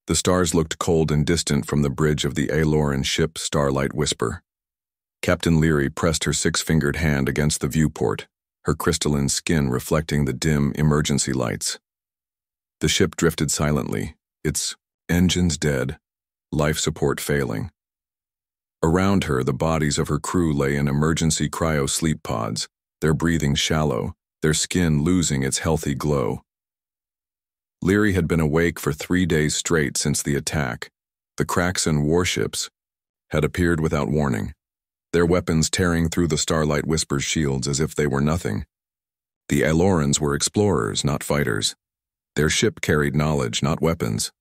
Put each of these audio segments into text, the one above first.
The stars looked cold and distant from the bridge of the Aloran ship Starlight Whisper. Captain Leary pressed her six-fingered hand against the viewport, her crystalline skin reflecting the dim emergency lights. The ship drifted silently, its engines dead, life support failing. Around her, the bodies of her crew lay in emergency cryo-sleep pods, their breathing shallow, their skin losing its healthy glow. Leary had been awake for 3 days straight since the attack. The Kraxan warships had appeared without warning, their weapons tearing through the Starlight Whisper's shields as if they were nothing. The Alorans were explorers, not fighters. Their ship carried knowledge, not weapons.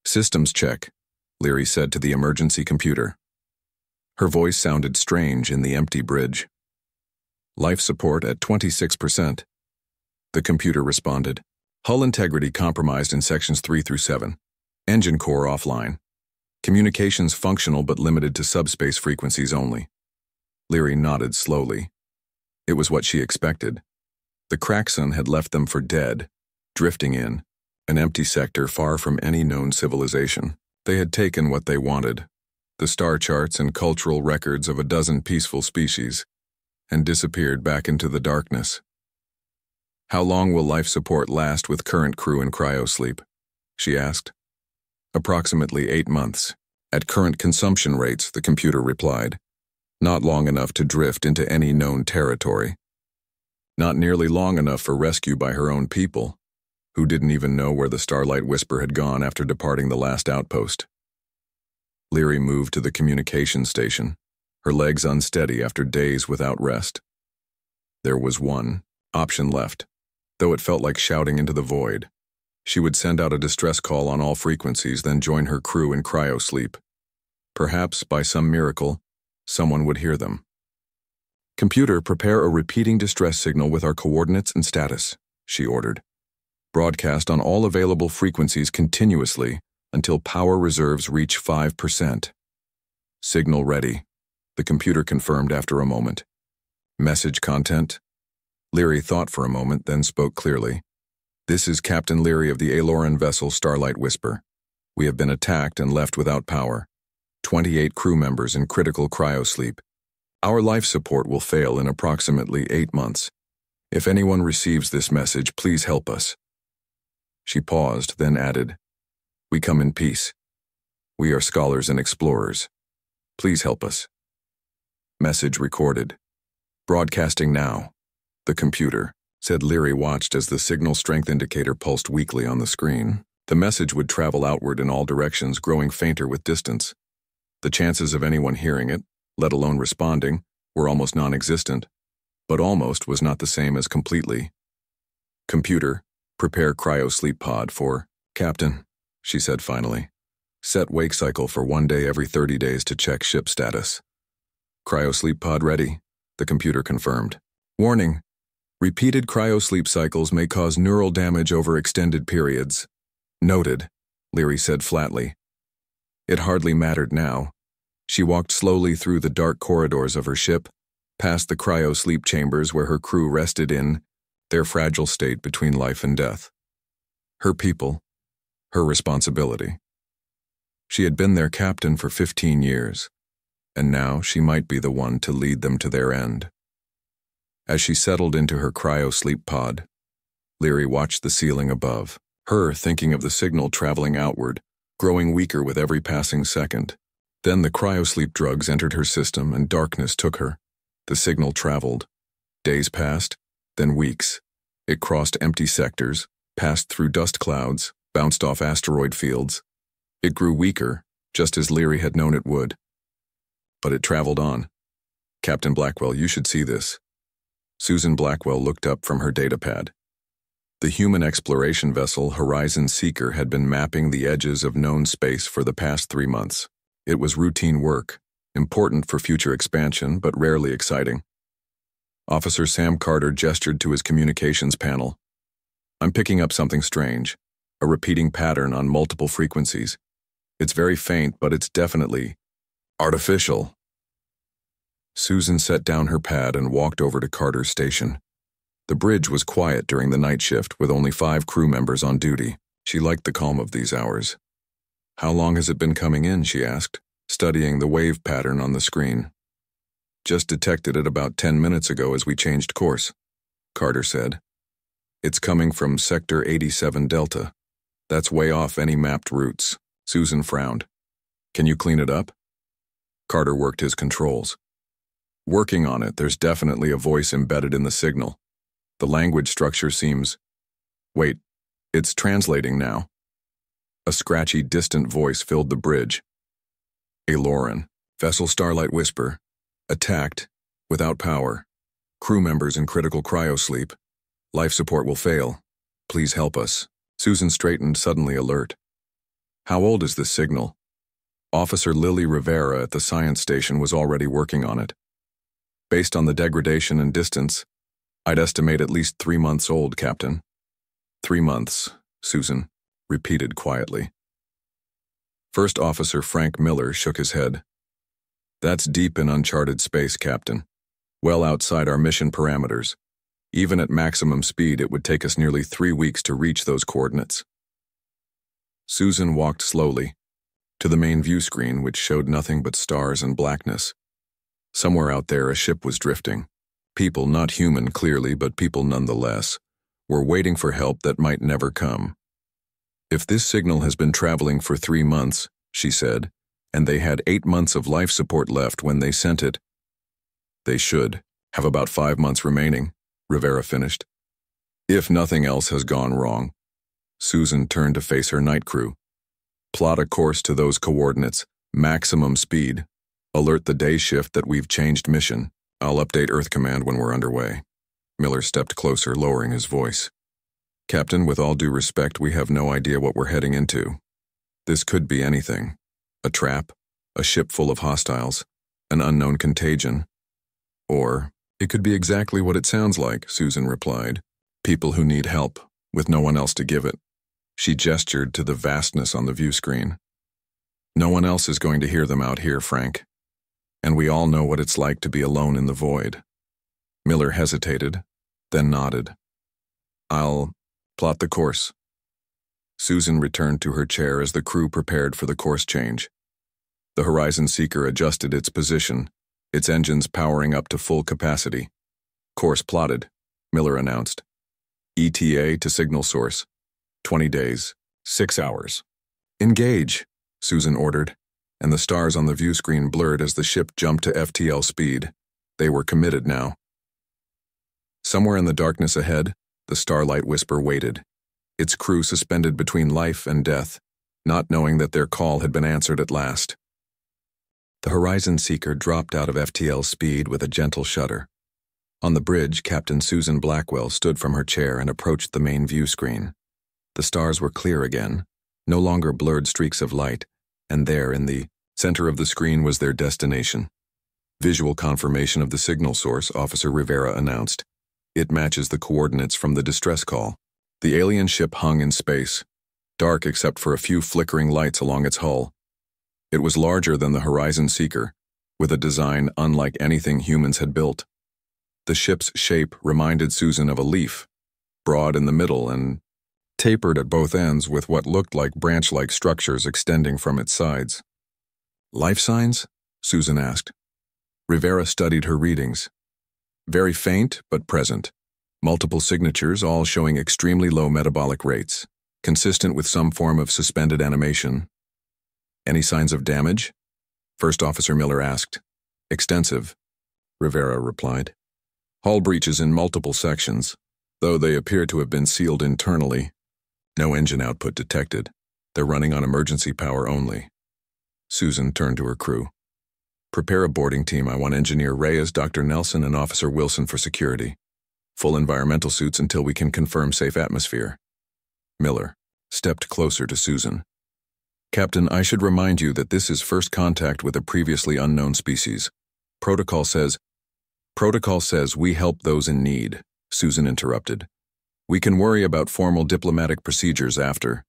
"Systems check," Leary said to the emergency computer. Her voice sounded strange in the empty bridge. "Life support at 26%. The computer responded. "Hull integrity compromised in sections 3 through 7. Engine core offline. Communications functional but limited to subspace frequencies only." Leary nodded slowly. It was what she expected. The Kraxan had left them for dead, drifting in, an empty sector far from any known civilization. They had taken what they wanted, the star charts and cultural records of a dozen peaceful species, and disappeared back into the darkness. "How long will life support last with current crew in cryosleep?" she asked. "Approximately 8 months. At current consumption rates," the computer replied. "Not long enough to drift into any known territory. Not nearly long enough for rescue by her own people, who didn't even know where the Starlight Whisper had gone after departing the last outpost." Leary moved to the communication station, her legs unsteady after days without rest. There was one option left, though it felt like shouting into the void. She would send out a distress call on all frequencies, then join her crew in cryosleep. Perhaps, by some miracle, someone would hear them. "Computer, prepare a repeating distress signal with our coordinates and status," she ordered. "Broadcast on all available frequencies continuously until power reserves reach 5%. "Signal ready," the computer confirmed after a moment. "Message content?" Leary thought for a moment, then spoke clearly. "This is Captain Leary of the Aloran vessel Starlight Whisper. We have been attacked and left without power. 28 crew members in critical cryosleep. Our life support will fail in approximately 8 months. If anyone receives this message, please help us." She paused, then added, "We come in peace. We are scholars and explorers. Please help us." Message recorded. "Broadcasting now." "The computer," said Leary, watched as the signal strength indicator pulsed weakly on the screen. The message would travel outward in all directions, growing fainter with distance. The chances of anyone hearing it, let alone responding, were almost non-existent. But almost was not the same as completely. "Computer, prepare cryosleep pod for..." "Captain," she said finally. "Set wake cycle for 1 day every 30 days to check ship status." "Cryosleep pod ready," the computer confirmed. "Warning. Repeated cryosleep cycles may cause neural damage over extended periods." "Noted," Leary said flatly. It hardly mattered now. She walked slowly through the dark corridors of her ship, past the cryosleep chambers where her crew rested in their fragile state between life and death. Her people, her responsibility. She had been their captain for 15 years, and now she might be the one to lead them to their end. As she settled into her cryosleep pod, Leary watched the ceiling above, her thinking of the signal traveling outward, growing weaker with every passing second. Then the cryosleep drugs entered her system and darkness took her. The signal traveled. Days passed, then weeks. It crossed empty sectors, passed through dust clouds, bounced off asteroid fields. It grew weaker, just as Leary had known it would. But it traveled on. "Captain Blackwell, you should see this." Susan Blackwell looked up from her datapad. The human exploration vessel Horizon Seeker had been mapping the edges of known space for the past 3 months. It was routine work, important for future expansion, but rarely exciting. Officer Sam Carter gestured to his communications panel. "I'm picking up something strange, a repeating pattern on multiple frequencies. It's very faint, but it's definitely artificial." Susan set down her pad and walked over to Carter's station. The bridge was quiet during the night shift, with only 5 crew members on duty. She liked the calm of these hours. How long has it been coming in, she asked, studying the wave pattern on the screen. Just detected it about 10 minutes ago as we changed course, Carter said. It's coming from Sector 87 Delta. That's way off any mapped routes. Susan frowned. Can you clean it up? Carter worked his controls. Working on it, there's definitely a voice embedded in the signal. The language structure seems... Wait, it's translating now. A scratchy, distant voice filled the bridge. Aloran, vessel Starlight Whisper, attacked, without power. Crew members in critical cryosleep. Life support will fail. Please help us. Susan straightened, suddenly alert. How old is this signal? Officer Lily Rivera at the science station was already working on it. Based on the degradation and distance, I'd estimate at least 3 months old, Captain. 3 months, Susan repeated quietly. First Officer Frank Miller shook his head. That's deep in uncharted space, Captain. Well outside our mission parameters. Even at maximum speed, it would take us nearly 3 weeks to reach those coordinates. Susan walked slowly to the main view screen, which showed nothing but stars and blackness. Somewhere out there, a ship was drifting. People, not human clearly, but people nonetheless, were waiting for help that might never come. If this signal has been traveling for 3 months, she said, and they had 8 months of life support left when they sent it, they should have about 5 months remaining, Rivera finished. If nothing else has gone wrong. Susan turned to face her night crew. Plot a course to those coordinates, maximum speed. Alert the day shift that we've changed mission. I'll update Earth Command when we're underway. Miller stepped closer, lowering his voice. Captain, with all due respect, we have no idea what we're heading into. This could be anything. A trap, a ship full of hostiles, an unknown contagion. Or, it could be exactly what it sounds like, Susan replied. People who need help, with no one else to give it. She gestured to the vastness on the view screen. No one else is going to hear them out here, Frank. And we all know what it's like to be alone in the void. Miller hesitated, then nodded. I'll plot the course. Susan returned to her chair as the crew prepared for the course change. The Horizon Seeker adjusted its position, its engines powering up to full capacity. Course plotted, Miller announced. ETA to signal source. 20 days, 6 hours. Engage, Susan ordered, and the stars on the view screen blurred as the ship jumped to FTL speed. They were committed now. Somewhere in the darkness ahead, the Starlight Whisper waited, its crew suspended between life and death, not knowing that their call had been answered at last. The Horizon Seeker dropped out of FTL speed with a gentle shudder. On the bridge, Captain Susan Blackwell stood from her chair and approached the main view screen. The stars were clear again, no longer blurred streaks of light, and there, in the center of the screen, was their destination. Visual confirmation of the signal source, Officer Rivera announced. It matches the coordinates from the distress call. The alien ship hung in space, dark except for a few flickering lights along its hull. It was larger than the Horizon Seeker, with a design unlike anything humans had built. The ship's shape reminded Susan of a leaf, broad in the middle and tapered at both ends with what looked like branch-like structures extending from its sides. Life signs? Susan asked. Rivera studied her readings. Very faint, but present. Multiple signatures, all showing extremely low metabolic rates, consistent with some form of suspended animation. Any signs of damage? First Officer Miller asked. Extensive, Rivera replied. Hull breaches in multiple sections, though they appear to have been sealed internally. No engine output detected. They're running on emergency power only. Susan turned to her crew. Prepare a boarding team. I want Engineer Reyes, Dr. Nelson, and Officer Wilson for security. Full environmental suits until we can confirm safe atmosphere. Miller stepped closer to Susan. Captain, I should remind you that this is first contact with a previously unknown species. Protocol says we help those in need, Susan interrupted. We can worry about formal diplomatic procedures after.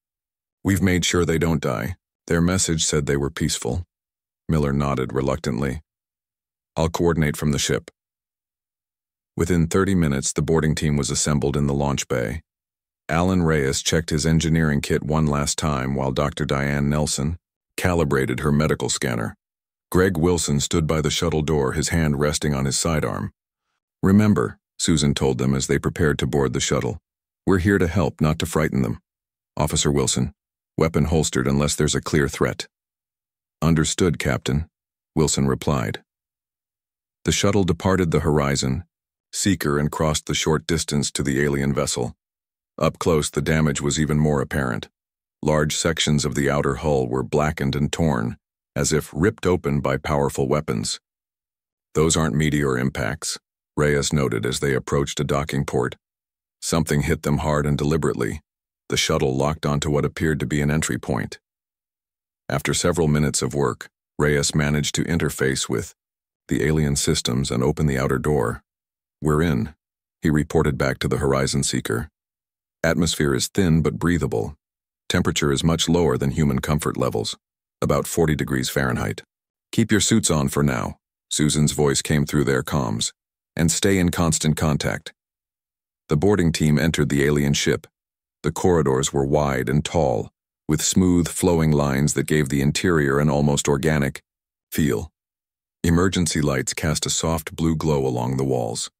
We've made sure they don't die. Their message said they were peaceful. Miller nodded reluctantly. I'll coordinate from the ship. Within 30 minutes, the boarding team was assembled in the launch bay. Alan Reyes checked his engineering kit one last time while Dr. Diane Nelson calibrated her medical scanner. Greg Wilson stood by the shuttle door, his hand resting on his sidearm. "Remember," Susan told them as they prepared to board the shuttle, "we're here to help, not to frighten them. Officer Wilson, weapon holstered unless there's a clear threat." "Understood, Captain," Wilson replied. The shuttle departed the horizon seeker and crossed the short distance to the alien vessel. Up close, the damage was even more apparent. Large sections of the outer hull were blackened and torn, as if ripped open by powerful weapons. "Those aren't meteor impacts," Reyes noted as they approached a docking port. "Something hit them hard and deliberately." The shuttle locked onto what appeared to be an entry point. After several minutes of work, Reyes managed to interface with the alien systems and open the outer door. "We're in," he reported back to the horizon seeker. "Atmosphere is thin but breathable. Temperature is much lower than human comfort levels, about 40 degrees Fahrenheit. Keep your suits on for now," Susan's voice came through their comms, "and stay in constant contact." The boarding team entered the alien ship. The corridors were wide and tall, with smooth, flowing lines that gave the interior an almost organic feel. Emergency lights cast a soft blue glow along the walls.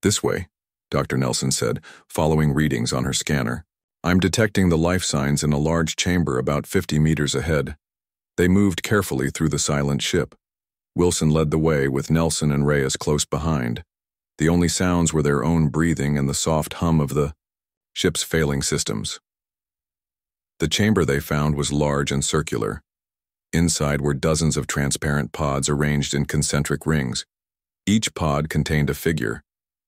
"This way," Dr. Nelson said, following readings on her scanner. "I'm detecting the life signs in a large chamber about 50 meters ahead." They moved carefully through the silent ship. Wilson led the way with Nelson and Reyes close behind. The only sounds were their own breathing and the soft hum of the ship's failing systems. The chamber they found was large and circular. Inside were dozens of transparent pods arranged in concentric rings. Each pod contained a figure,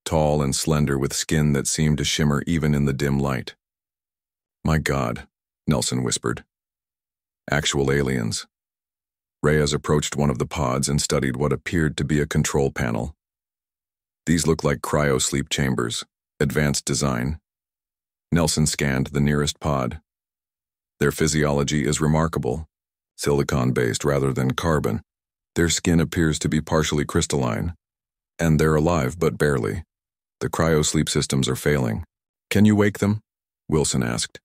tall and slender with skin that seemed to shimmer even in the dim light. "My God," Nelson whispered. "Actual aliens." Reyes approached one of the pods and studied what appeared to be a control panel. "These look like cryo-sleep chambers, advanced design." Nelson scanned the nearest pod. "Their physiology is remarkable, silicon-based rather than carbon. Their skin appears to be partially crystalline, and they're alive but barely. The cryo-sleep systems are failing." "Can you wake them?" Wilson asked.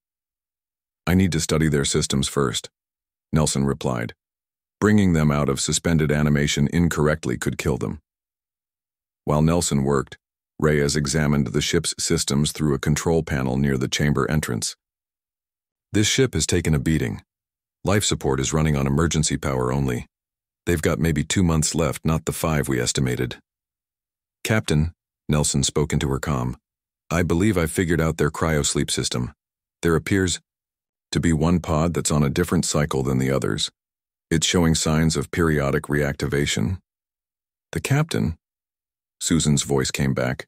"I need to study their systems first," Nelson replied. "Bringing them out of suspended animation incorrectly could kill them." While Nelson worked, Reyes examined the ship's systems through a control panel near the chamber entrance. "This ship has taken a beating. Life support is running on emergency power only. They've got maybe 2 months left, not the 5 we estimated." "Captain," Nelson spoke into her comm, "I believe I've figured out their cryo-sleep system. There appears to be one pod that's on a different cycle than the others. It's showing signs of periodic reactivation." "The captain?" Susan's voice came back.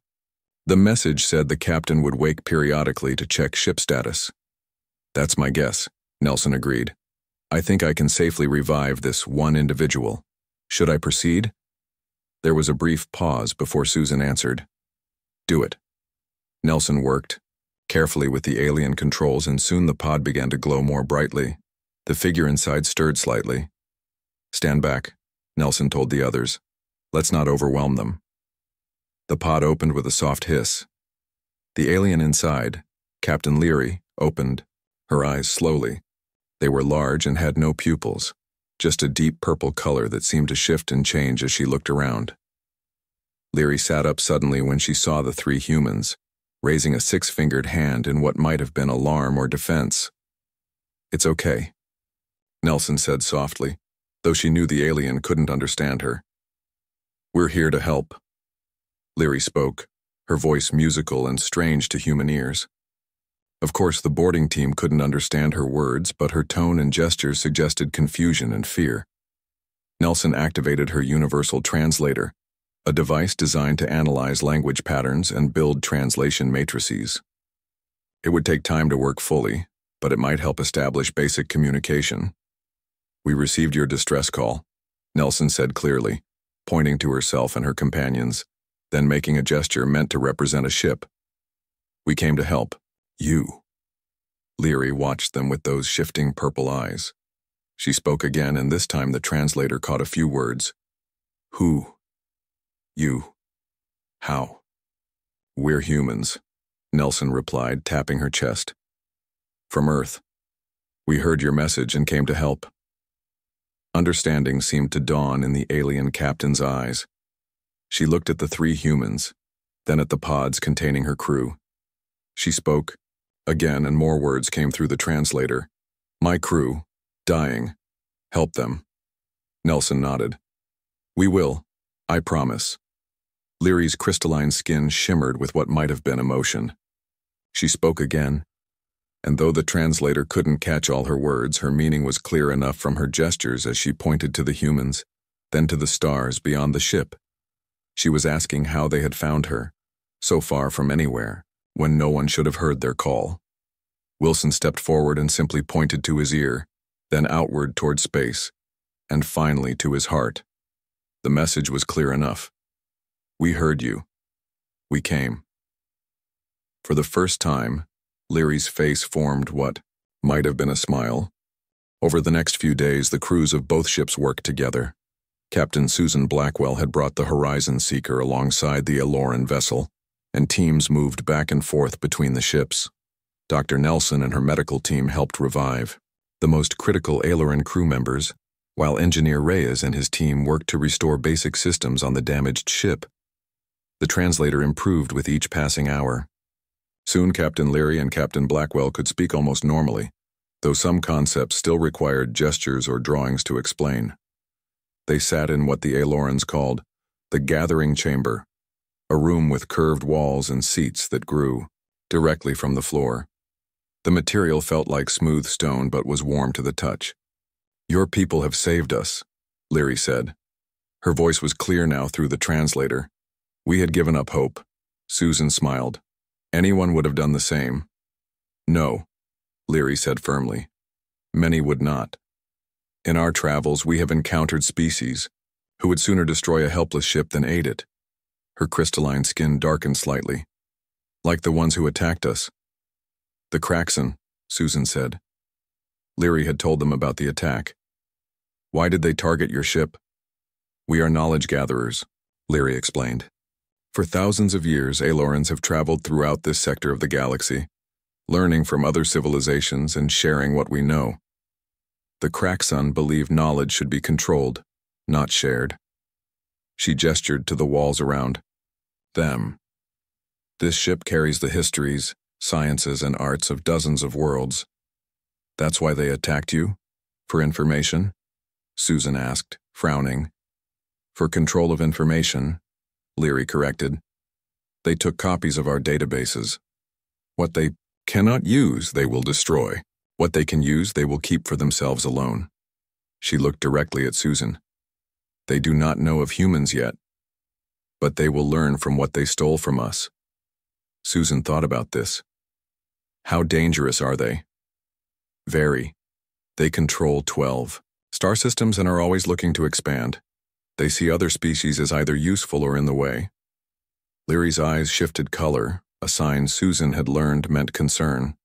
"The message said the captain would wake periodically to check ship status." "That's my guess," Nelson agreed. "I think I can safely revive this one individual. Should I proceed?" There was a brief pause before Susan answered. "Do it." Nelson worked carefully with the alien controls, and soon the pod began to glow more brightly. The figure inside stirred slightly. "Stand back," Nelson told the others. "Let's not overwhelm them." The pod opened with a soft hiss. The alien inside, Captain Leary, opened her eyes slowly. They were large and had no pupils, just a deep purple color that seemed to shift and change as she looked around. Leary sat up suddenly when she saw the 3 humans, raising a 6-fingered hand in what might have been alarm or defense. "It's okay," Nelson said softly, though she knew the alien couldn't understand her. "We're here to help." Leary spoke, her voice musical and strange to human ears. Of course, the boarding team couldn't understand her words, but her tone and gestures suggested confusion and fear. Nelson activated her universal translator, a device designed to analyze language patterns and build translation matrices. It would take time to work fully, but it might help establish basic communication. "We received your distress call," Nelson said clearly, pointing to herself and her companions, then making a gesture meant to represent a ship. "We came to help. You." Leary watched them with those shifting purple eyes. She spoke again, and this time the translator caught a few words. "Who? You. How? We're humans. Nelson replied, tapping her chest. From Earth. We heard your message and came to help. Understanding seemed to dawn in the alien captain's eyes. She looked at the three humans, then at the pods containing her crew. She spoke, again, and more words came through the translator. My crew, dying. Help them. Nelson nodded. We will, I promise. Leary's crystalline skin shimmered with what might have been emotion. She spoke again, and though the translator couldn't catch all her words, her meaning was clear enough from her gestures as she pointed to the humans, then to the stars beyond the ship. She was asking how they had found her, so far from anywhere, when no one should have heard their call. Wilson stepped forward and simply pointed to his ear, then outward toward space, and finally to his heart. The message was clear enough. We heard you. We came. For the first time, Leary's face formed what might have been a smile. Over the next few days, the crews of both ships worked together. Captain Susan Blackwell had brought the Horizon Seeker alongside the Aloran vessel, and teams moved back and forth between the ships. Dr. Nelson and her medical team helped revive the most critical Aloran crew members, while Engineer Reyes and his team worked to restore basic systems on the damaged ship. The translator improved with each passing hour. Soon Captain Leary and Captain Blackwell could speak almost normally, though some concepts still required gestures or drawings to explain. They sat in what the Alorans called the gathering chamber, a room with curved walls and seats that grew directly from the floor. The material felt like smooth stone but was warm to the touch. Your people have saved us, Leary said. Her voice was clear now through the translator. We had given up hope. Susan smiled. Anyone would have done the same. No, Leary said firmly. Many would not. In our travels, we have encountered species who would sooner destroy a helpless ship than aid it. Her crystalline skin darkened slightly. Like the ones who attacked us. The Kraxan, Susan said. Leary had told them about the attack. Why did they target your ship? We are knowledge gatherers, Leary explained. For thousands of years, Alorans have traveled throughout this sector of the galaxy, learning from other civilizations and sharing what we know. The Kraxan believe knowledge should be controlled, not shared. She gestured to the walls around them. This ship carries the histories, sciences, and arts of dozens of worlds. That's why they attacked you? For information? Susan asked, frowning. For control of information, Leary corrected. They took copies of our databases. What they cannot use, they will destroy. What they can use, they will keep for themselves alone. She looked directly at Susan. They do not know of humans yet, but they will learn from what they stole from us. Susan thought about this. How dangerous are they? Very. They control 12 star systems and are always looking to expand. They see other species as either useful or in the way. Leary's eyes shifted color, a sign Susan had learned meant concern.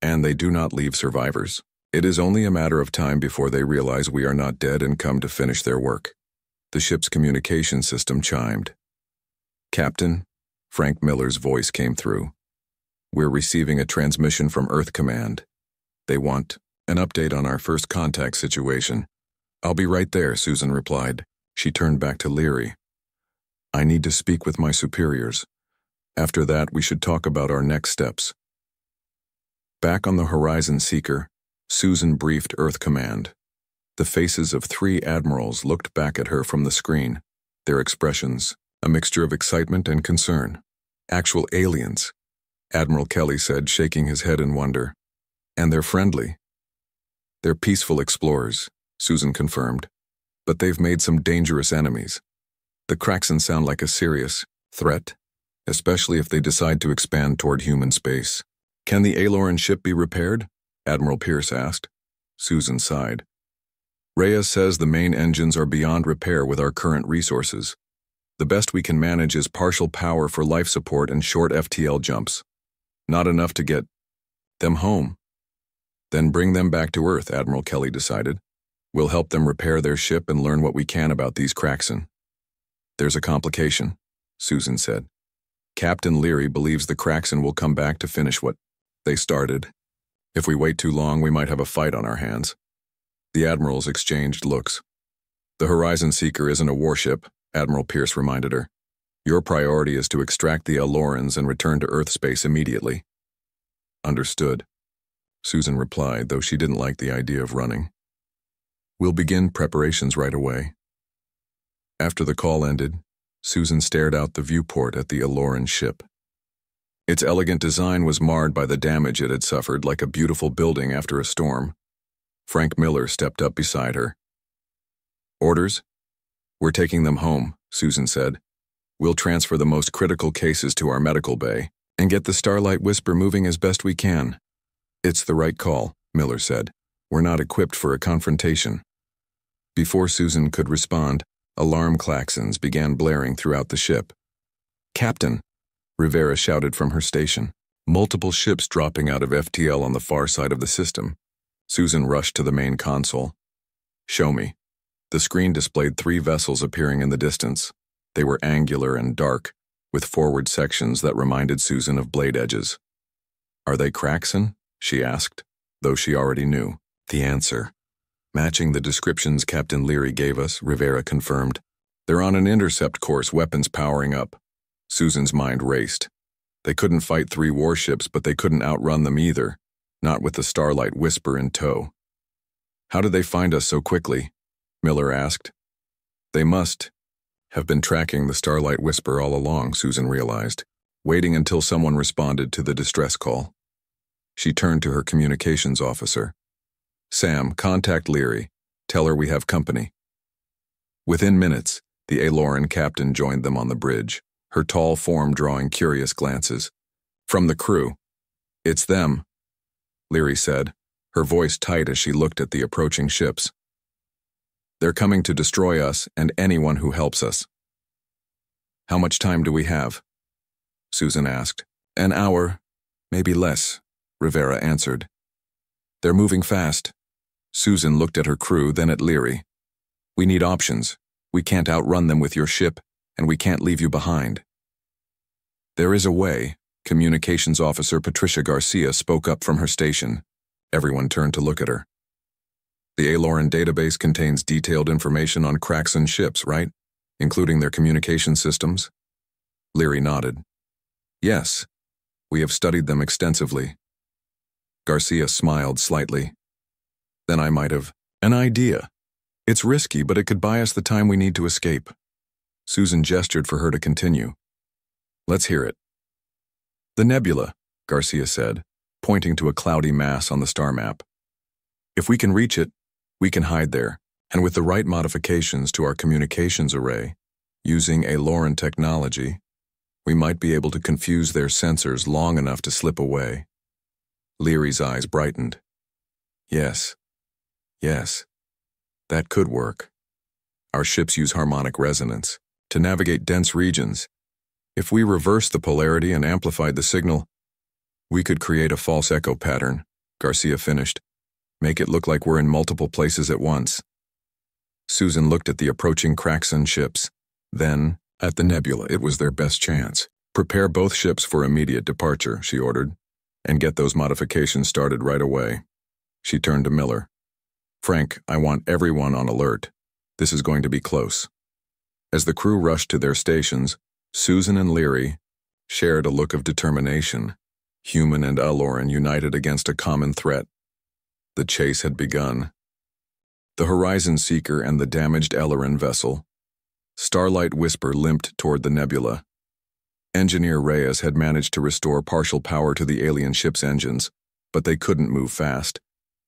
And they do not leave survivors. It is only a matter of time before they realize we are not dead and come to finish their work. The ship's communication system chimed. Captain, Frank Miller's voice came through. We're receiving a transmission from Earth Command. They want an update on our first contact situation. I'll be right there, Susan replied. She turned back to Leary. I need to speak with my superiors. After that, we should talk about our next steps. Back on the Horizon Seeker, Susan briefed Earth Command. The faces of 3 admirals looked back at her from the screen, their expressions a mixture of excitement and concern. Actual aliens, Admiral Kelly said, shaking his head in wonder. And they're friendly. They're peaceful explorers, Susan confirmed, but they've made some dangerous enemies. The Kraxan sound like a serious threat, especially if they decide to expand toward human space. Can the Aloran ship be repaired? Admiral Pierce asked. Susan sighed. Reyes says the main engines are beyond repair with our current resources. The best we can manage is partial power for life support and short FTL jumps. Not enough to get them home. Then bring them back to Earth, Admiral Kelly decided. We'll help them repair their ship and learn what we can about these Kraxan. There's a complication, Susan said. Captain Leary believes the Kraxan will come back to finish what they started. If we wait too long, we might have a fight on our hands. The admirals exchanged looks. The Horizon Seeker isn't a warship, Admiral Pierce reminded her. Your priority is to extract the Alorans and return to Earth space immediately. Understood, Susan replied, though she didn't like the idea of running. We'll begin preparations right away. After the call ended, Susan stared out the viewport at the Aloran ship. Its elegant design was marred by the damage it had suffered, like a beautiful building after a storm. Frank Miller stepped up beside her. Orders? We're taking them home, Susan said. We'll transfer the most critical cases to our medical bay and get the Starlight Whisper moving as best we can. It's the right call, Miller said. We're not equipped for a confrontation. Before Susan could respond, alarm klaxons began blaring throughout the ship. Captain, Rivera shouted from her station. Multiple ships dropping out of FTL on the far side of the system. Susan rushed to the main console. Show me. The screen displayed 3 vessels appearing in the distance. They were angular and dark, with forward sections that reminded Susan of blade edges. Are they Kraxan? She asked, though she already knew the answer. Matching the descriptions Captain Leary gave us, Rivera confirmed. They're on an intercept course, weapons powering up. Susan's mind raced. They couldn't fight 3 warships, but they couldn't outrun them either, not with the Starlight Whisper in tow. How did they find us so quickly? Miller asked. They must have been tracking the Starlight Whisper all along, Susan realized, waiting until someone responded to the distress call. She turned to her communications officer. Sam, contact Leary. Tell her we have company. Within minutes, the Aloran captain joined them on the bridge, her tall form drawing curious glances. From the crew. It's them, Leary said, her voice tight as she looked at the approaching ships. They're coming to destroy us and anyone who helps us. How much time do we have? Susan asked. An hour, maybe less, Rivera answered. They're moving fast. Susan looked at her crew, then at Leary. We need options. We can't outrun them with your ship, and we can't leave you behind. There is a way, Communications Officer Patricia Garcia spoke up from her station. Everyone turned to look at her. The Aloran database contains detailed information on Kraxan ships, right? Including their communication systems? Leary nodded. Yes, we have studied them extensively. Garcia smiled slightly. Then I might have an idea. It's risky, but it could buy us the time we need to escape. Susan gestured for her to continue. Let's hear it. The nebula, Garcia said, pointing to a cloudy mass on the star map. If we can reach it, we can hide there, and with the right modifications to our communications array, using Aloran technology, we might be able to confuse their sensors long enough to slip away. Leary's eyes brightened. Yes, that could work. Our ships use harmonic resonance to navigate dense regions. If we reverse the polarity and amplified the signal, we could create a false echo pattern, Garcia finished. Make it look like we're in multiple places at once. Susan looked at the approaching Kraxan ships. Then, at the nebula, it was their best chance. Prepare both ships for immediate departure, she ordered, and get those modifications started right away. She turned to Miller. Frank, I want everyone on alert. This is going to be close. As the crew rushed to their stations, Susan and Leary shared a look of determination. Human and Aloran united against a common threat. The chase had begun. The Horizon Seeker and the damaged Aloran vessel. Starlight Whisper limped toward the nebula. Engineer Reyes had managed to restore partial power to the alien ship's engines, but they couldn't move fast.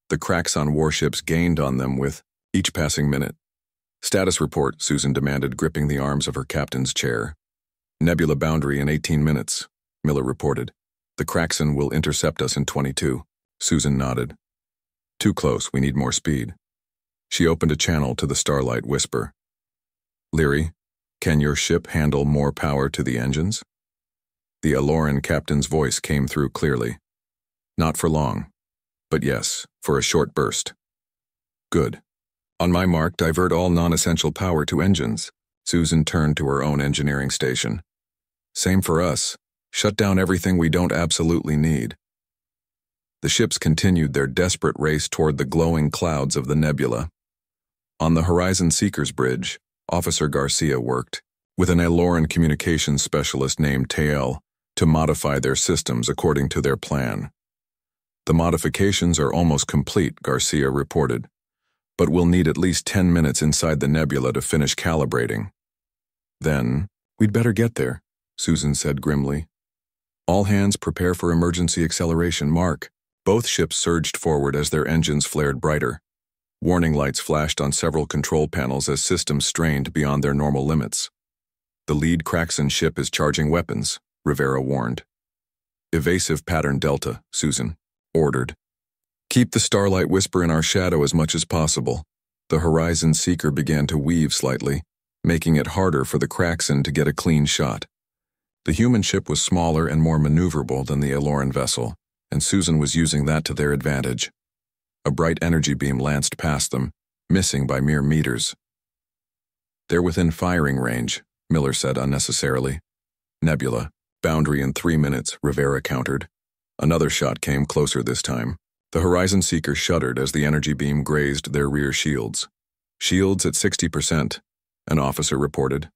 The Kraxan warships gained on them with each passing minute. Status report, Susan demanded, gripping the arms of her captain's chair. Nebula boundary in 18 minutes, Miller reported. The Kraxan will intercept us in 22. Susan nodded. Too close, we need more speed. She opened a channel to the Starlight Whisper. Leary, can your ship handle more power to the engines? The Aloran captain's voice came through clearly. Not for long, but yes, for a short burst. Good. On my mark, divert all non-essential power to engines. Susan turned to her own engineering station. Same for us. Shut down everything we don't absolutely need. The ships continued their desperate race toward the glowing clouds of the nebula. On the Horizon Seekers Bridge, Officer Garcia worked with an Aloran communications specialist named Tael to modify their systems according to their plan. The modifications are almost complete, Garcia reported, but we'll need at least 10 minutes inside the nebula to finish calibrating. Then, we'd better get there, Susan said grimly. All hands prepare for emergency acceleration, Mark. Both ships surged forward as their engines flared brighter. Warning lights flashed on several control panels as systems strained beyond their normal limits. The lead Kraxan ship is charging weapons, Rivera warned. Evasive pattern Delta, Susan ordered. Keep the Starlight Whisper in our shadow as much as possible. The Horizon Seeker began to weave slightly, making it harder for the Kraxan to get a clean shot. The human ship was smaller and more maneuverable than the Aloran vessel, and Susan was using that to their advantage. A bright energy beam lanced past them, missing by mere meters. They're within firing range, Miller said unnecessarily. Nebula, boundary in 3 minutes, Rivera countered. Another shot came closer this time. The Horizon Seeker shuddered as the energy beam grazed their rear shields. Shields at 60%, an officer reported.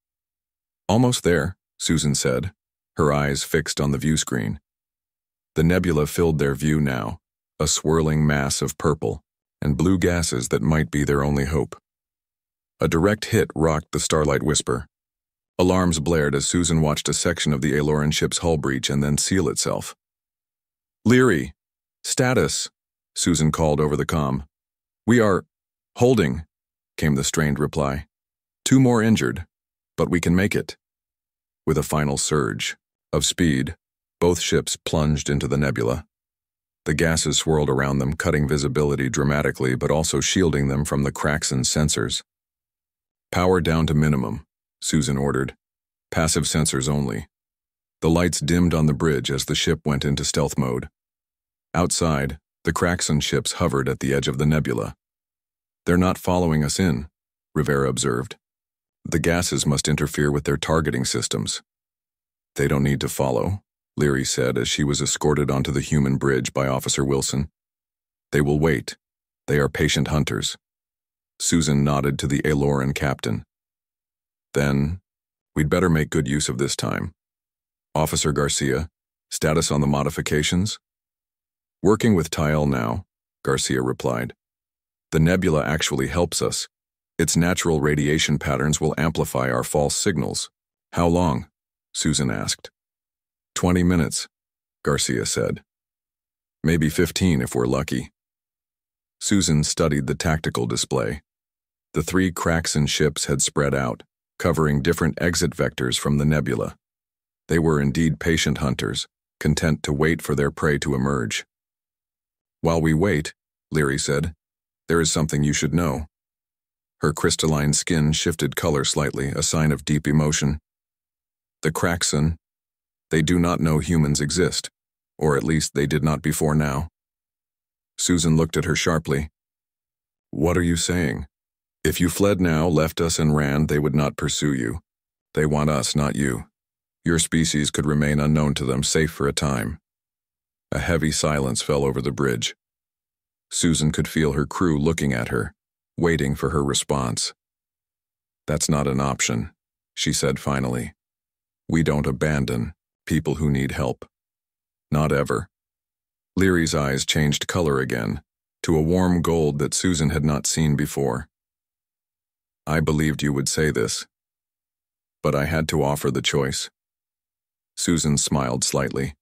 Almost there, Susan said, her eyes fixed on the view screen. The nebula filled their view now, a swirling mass of purple and blue gases that might be their only hope. A direct hit rocked the Starlight Whisper. Alarms blared as Susan watched a section of the Aloran ship's hull breach and then seal itself. Leary, status, Susan called over the comm. We are holding, came the strained reply. 2 more injured, but we can make it. With a final surge of speed, both ships plunged into the nebula. The gases swirled around them, cutting visibility dramatically but also shielding them from the Kraxan sensors. Power down to minimum, Susan ordered. Passive sensors only. The lights dimmed on the bridge as the ship went into stealth mode. Outside, the Kraxan ships hovered at the edge of the nebula. They're not following us in, Rivera observed. The gases must interfere with their targeting systems. They don't need to follow, Leary said as she was escorted onto the human bridge by Officer Wilson. They will wait. They are patient hunters. Susan nodded to the Aloran captain. Then, we'd better make good use of this time. Officer Garcia, status on the modifications? Working with Tael now, Garcia replied. The nebula actually helps us. Its natural radiation patterns will amplify our false signals. How long? Susan asked. 20 minutes, Garcia said. Maybe 15 if we're lucky. Susan studied the tactical display. The 3 Kraxan ships had spread out, covering different exit vectors from the nebula. They were indeed patient hunters, content to wait for their prey to emerge. While we wait, Leary said, there is something you should know. Her crystalline skin shifted color slightly, a sign of deep emotion. The Kraxan, they do not know humans exist, or at least they did not before now. Susan looked at her sharply. What are you saying? If you fled now, left us and ran, they would not pursue you. They want us, not you. Your species could remain unknown to them, safe for a time. A heavy silence fell over the bridge. Susan could feel her crew looking at her, waiting for her response. That's not an option, she said finally. We don't abandon people who need help. Not ever. Leary's eyes changed color again, to a warm gold that Susan had not seen before. I believed you would say this, but I had to offer the choice. Susan smiled slightly.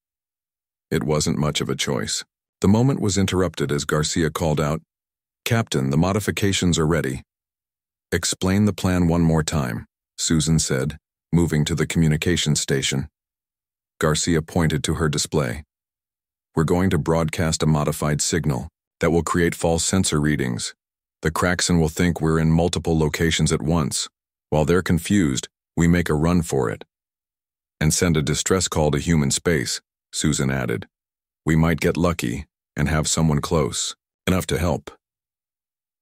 It wasn't much of a choice. The moment was interrupted as Garcia called out, Captain, the modifications are ready. Explain the plan one more time, Susan said, moving to the communications station. Garcia pointed to her display. We're going to broadcast a modified signal that will create false sensor readings. The Kraxan will think we're in multiple locations at once. While they're confused, we make a run for it. And send a distress call to human space, Susan added. We might get lucky and have someone close, enough to help.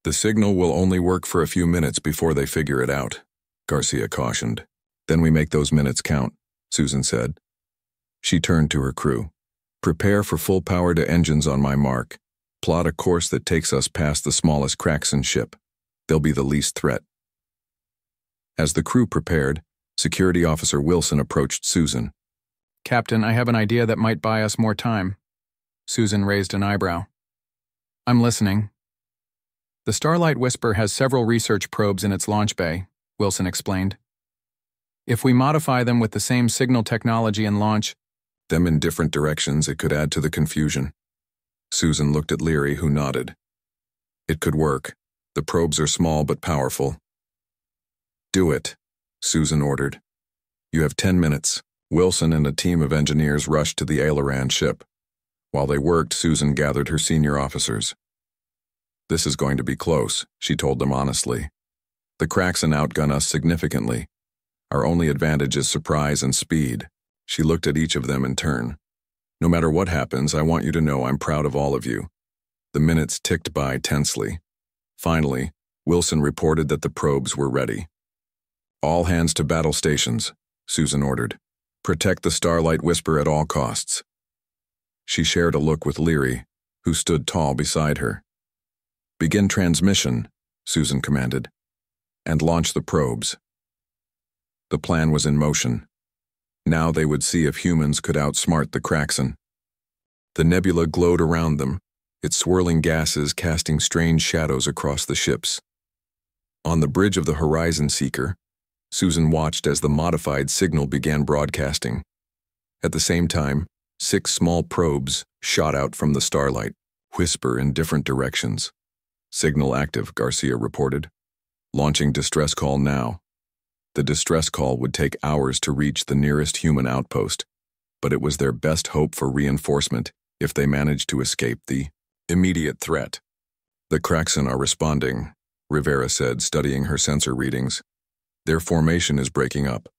The signal will only work for a few minutes before they figure it out, Garcia cautioned. Then we make those minutes count, Susan said. She turned to her crew. Prepare for full power to engines on my mark. Plot a course that takes us past the smallest cracks in ship. They'll be the least threat. As the crew prepared, Security Officer Wilson approached Susan. Captain, I have an idea that might buy us more time. Susan raised an eyebrow. I'm listening. The Starlight Whisper has several research probes in its launch bay, Wilson explained. If we modify them with the same signal technology and launch them in different directions, it could add to the confusion. Susan looked at Leary, who nodded. It could work. The probes are small but powerful. Do it, Susan ordered. You have 10 minutes. Wilson and a team of engineers rushed to the Aileron ship. While they worked, Susan gathered her senior officers. This is going to be close, she told them honestly. The Kraxen outgun us significantly. Our only advantage is surprise and speed. She looked at each of them in turn. No matter what happens, I want you to know I'm proud of all of you. The minutes ticked by tensely. Finally, Wilson reported that the probes were ready. All hands to battle stations, Susan ordered. Protect the Starlight Whisper at all costs. She shared a look with Leary, who stood tall beside her. Begin transmission, Susan commanded, and launch the probes. The plan was in motion. Now they would see if humans could outsmart the Kraxen. The nebula glowed around them, its swirling gases casting strange shadows across the ships. On the bridge of the Horizon Seeker, Susan watched as the modified signal began broadcasting. At the same time, 6 small probes shot out from the starlight, whisper in different directions. Signal active, Garcia reported. Launching distress call now. The distress call would take hours to reach the nearest human outpost, but it was their best hope for reinforcement if they managed to escape the immediate threat. The Kraxen are responding, Rivera said, studying her sensor readings. Their formation is breaking up.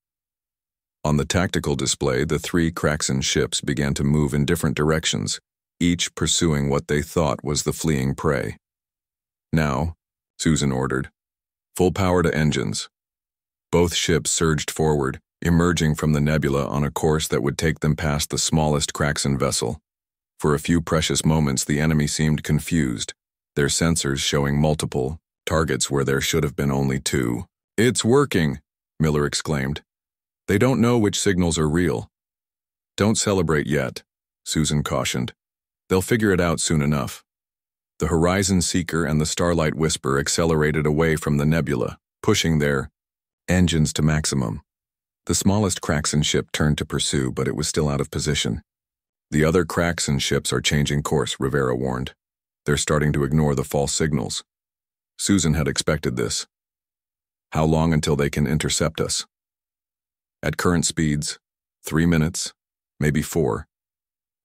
On the tactical display, the 3 Kraxen ships began to move in different directions, each pursuing what they thought was the fleeing prey. Now, Susan ordered, full power to engines. Both ships surged forward, emerging from the nebula on a course that would take them past the smallest Kraxen vessel. For a few precious moments, the enemy seemed confused, their sensors showing multiple targets where there should have been only 2. It's working, Miller exclaimed. They don't know which signals are real. Don't celebrate yet, Susan cautioned. They'll figure it out soon enough. The Horizon Seeker and the Starlight Whisper accelerated away from the nebula, pushing their engines to maximum. The smallest Kraxen ship turned to pursue, but it was still out of position. The other Kraxen ships are changing course, Rivera warned. They're starting to ignore the false signals. Susan had expected this. How long until they can intercept us? At current speeds, 3 minutes, maybe 4.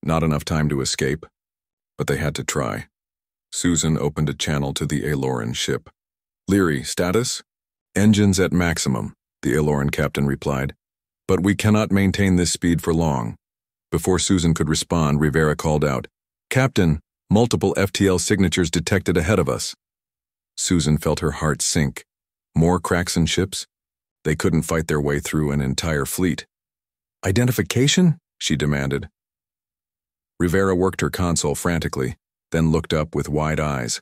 Not enough time to escape, but they had to try. Susan opened a channel to the Aileron ship. Leary, status? Engines at maximum, the Aileron captain replied. But we cannot maintain this speed for long. Before Susan could respond, Rivera called out, Captain, multiple FTL signatures detected ahead of us. Susan felt her heart sink. More Kraxen ships? They couldn't fight their way through an entire fleet. Identification? She demanded. Rivera worked her console frantically, then looked up with wide eyes.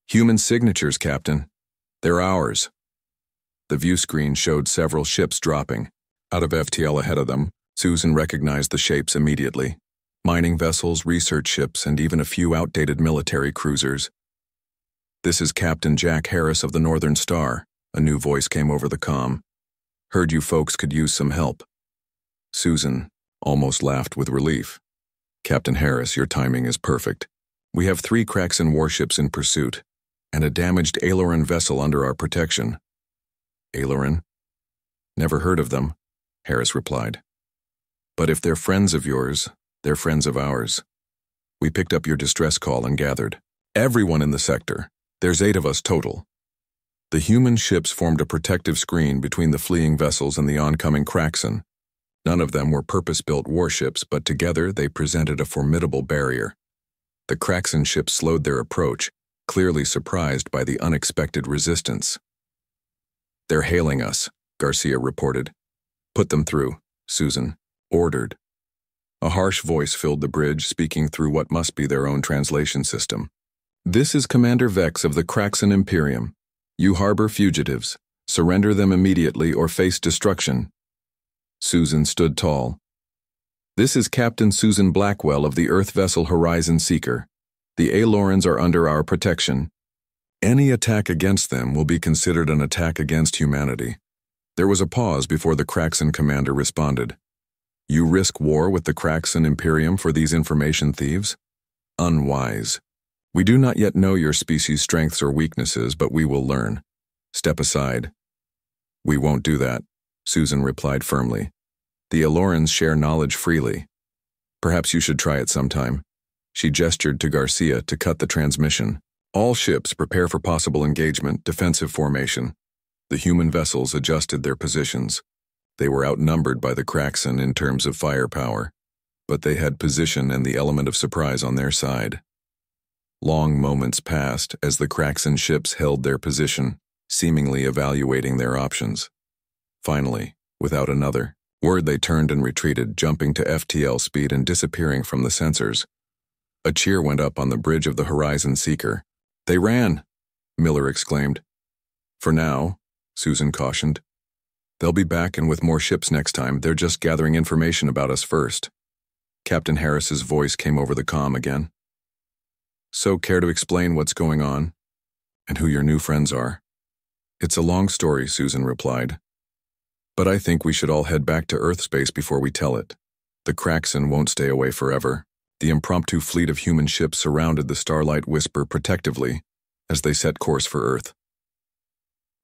Human signatures, Captain. They're ours. The view screen showed several ships dropping. Out of FTL ahead of them, Susan recognized the shapes immediately. Mining vessels, research ships, and even a few outdated military cruisers. This is Captain Jack Harris of the Northern Star, a new voice came over the comm. Heard you folks could use some help. Susan almost laughed with relief. Captain Harris, your timing is perfect. We have 3 Kraxen warships in pursuit, and a damaged Aileron vessel under our protection. Aileron? Never heard of them, Harris replied. But if they're friends of yours, they're friends of ours. We picked up your distress call and gathered. Everyone in the sector. There's 8 of us total. The human ships formed a protective screen between the fleeing vessels and the oncoming Kraxen. None of them were purpose-built warships, but together they presented a formidable barrier. The Kraxen ships slowed their approach, clearly surprised by the unexpected resistance. They're hailing us, Garcia reported. Put them through. Susan ordered. A harsh voice filled the bridge, speaking through what must be their own translation system. This is Commander Vex of the Kraxan Imperium. You harbor fugitives. Surrender them immediately or face destruction. Susan stood tall. This is Captain Susan Blackwell of the Earth vessel Horizon Seeker. The Alorans are under our protection. Any attack against them will be considered an attack against humanity. There was a pause before the Kraxan commander responded. You risk war with the Kraxan Imperium for these information thieves? Unwise. We do not yet know your species' strengths or weaknesses, but we will learn. Step aside. We won't do that, Susan replied firmly. The Alorans share knowledge freely. Perhaps you should try it sometime. She gestured to Garcia to cut the transmission. All ships prepare for possible engagement, defensive formation. The human vessels adjusted their positions. They were outnumbered by the Kraxan in terms of firepower, but they had position and the element of surprise on their side. Long moments passed as the Kraxan ships held their position, seemingly evaluating their options. Finally, without another word, they turned and retreated, jumping to FTL speed and disappearing from the sensors. A cheer went up on the bridge of the Horizon Seeker. They ran, Miller exclaimed. For now, Susan cautioned. They'll be back and with more ships next time. They're just gathering information about us first. Captain Harris's voice came over the comm again. So, care to explain what's going on and who your new friends are? It's a long story, Susan replied. But I think we should all head back to Earth space before we tell it. The Kraxan won't stay away forever. The impromptu fleet of human ships surrounded the Starlight Whisper protectively as they set course for Earth.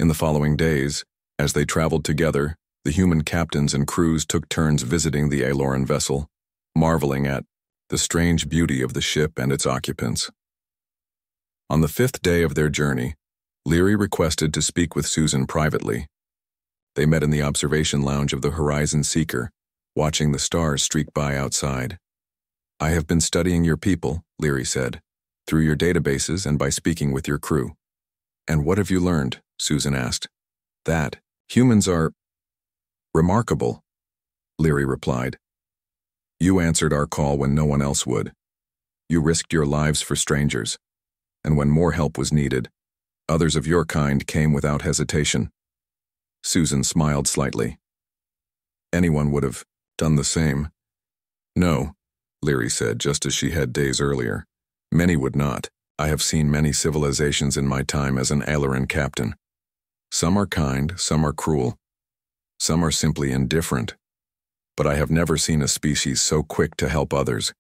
In the following days, as they traveled together, the human captains and crews took turns visiting the Aloran vessel, marveling at the strange beauty of the ship and its occupants. On the 5th day of their journey, Leary requested to speak with Susan privately. They met in the observation lounge of the Horizon Seeker, watching the stars streak by outside. I have been studying your people, Leary said, through your databases and by speaking with your crew. And what have you learned? Susan asked. That humans are remarkable, Leary replied. You answered our call when no one else would. You risked your lives for strangers, and when more help was needed, others of your kind came without hesitation. Susan smiled slightly. Anyone would have done the same. No, Leary said, just as she had days earlier. Many would not. I have seen many civilizations in my time as an Aloran captain. Some are kind, some are cruel. Some are simply indifferent. But I have never seen a species so quick to help others,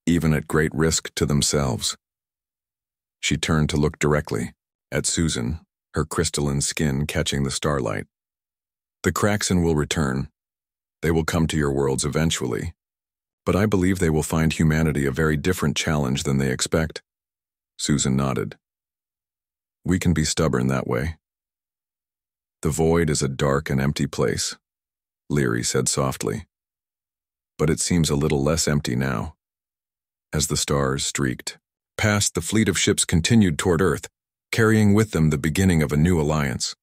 even at great risk to themselves. She turned to look directly at Susan, her crystalline skin catching the starlight. The Kraxan will return. They will come to your worlds eventually. But I believe they will find humanity a very different challenge than they expect. Susan nodded. We can be stubborn that way. The void is a dark and empty place, Leary said softly. But it seems a little less empty now. As the stars streaked past, the fleet of ships continued toward Earth, carrying with them the beginning of a new alliance.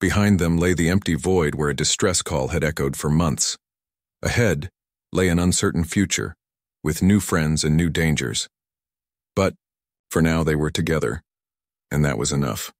Behind them lay the empty void where a distress call had echoed for months. Ahead lay an uncertain future, with new friends and new dangers. But, for now they were together, and that was enough.